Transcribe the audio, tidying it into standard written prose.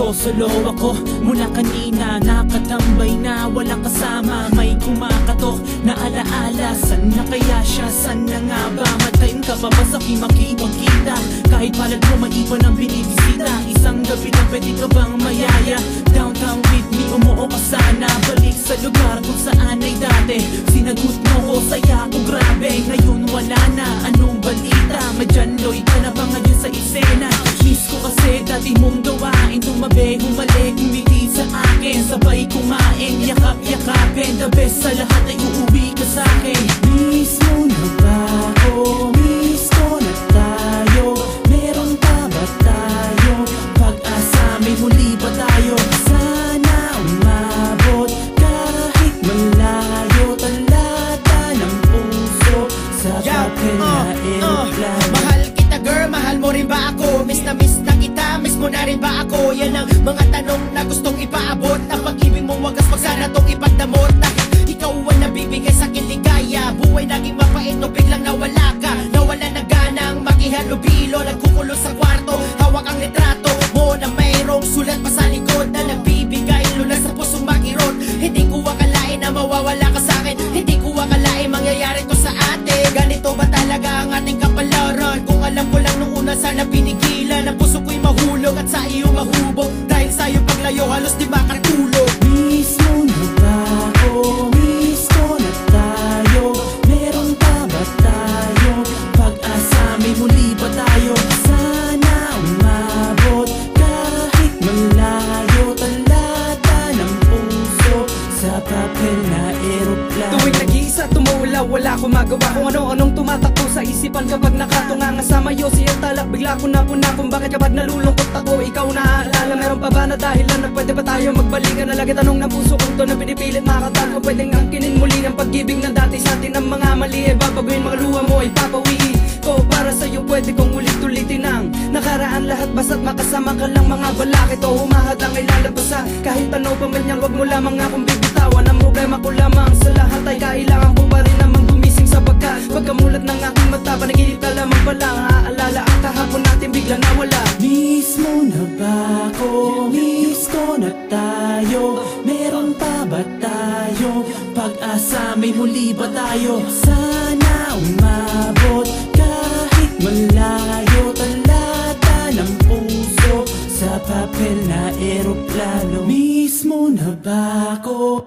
nagsosolo ako mula kanina. Nakatambay na walang kasama, may kumakatok na alaala. San na kaya siya, san na nga ba? Matayin ka pa ba sa makikita? Kahit palad mo maiwan ang binibisita, isang gabi na pwede ka bang mayaya? Downtown with me, umuo ka sana. Balik sa lugar kung saan ay dati. Sinagot mo ko, saya ko grabe. Ngayon wala na, anong balita? Madyanloy ka na ba ngayon sa eksena? Miss ko kasi dati mong gawain. Tumabi, humalik, umiti sa akin. Sabay kumain, yakap-yakapin. The best sa lahat ay uuwi ka sa'kin. Miss mo na ba ako? Miss ko na tayo. Meron pa ba tayo? Pag-asa, may muli ba tayo? Sana umabot kahit malayo. Talata ng puso sa papel na aeroplano. Mahal kita girl, mahal mo rin ba ako? Miss na kita, miss mo na rin ba ako? Yan ang mga tanong na gustong ipaabot. Ang pag-ibig mong wagas pag sana tong ipagdamot. Dahil ikaw ay nabibigay sa'kin ligaya. Buhay naging mapait no biglang nawala ka. Nawala na ganang makihalubilo. Nagkukulo sa kwarto, hawak ang litrato mo na mayroong sulat pa sa likod na nagbibigay lunas sa pusong makirot. Hindi ko akalain na mawawala ka sa'kin. Hindi ko akalain mangyayari to sa atin. Ganito ba talaga ang ating kapalaran? Kung alam ko lang nung una sana pinigilan. Ang puso ko'y mahulog at sa iyo mahubog. Dahil sa'yo paglayo halos di makatulog. Miss mo na ba ako? Miss ko na tayo. Meron pa ba tayo? Pag-asa, may muli ba tayo? Sana umabot kahit malayo. Talata ng puso sa papel na aeroplano. Tuwing nag-iisa tumula, wala akong magawa. Kung ano-anong tumatakbo sa isipan kapag nakatunga sa mayo siya talak. Bigla ko na puna kung bakit kapag nalulungkot ako. Ikaw naaalala, meron pa ba na dahilan na pwede ba tayo magbalikan? Na lagi tanong ng puso kung to na pinipilit makatan ko. Pwedeng angkinin muli ang pag-ibig na dati sa atin. Ang mga mali ay babaguhin, mga luha mo ay papawiin ko. Para sa'yo pwede kong ulit-ulitin ang nakaraan lahat. Basta't makasama ka lang mga balakit o humahadang ay lalabasan. Kahit ano pa man yan, wag mo lamang akong bibitawan. Ang problema ko lamang sa lahat ay kailangan ko pa rin namang gumising sapagkat pagkamulat ng aking mata, panaginip ka lamang pala. Aalala ang kahapon natin bigla nawala. Miss mo na ba ako? Miss ko na tayo. Meron pa ba tayo? Pag-asa, may muli ba tayo? Sana umabot kahit malayo. Talata ng puso sa papel na aeroplano. Miss mo na ba ako?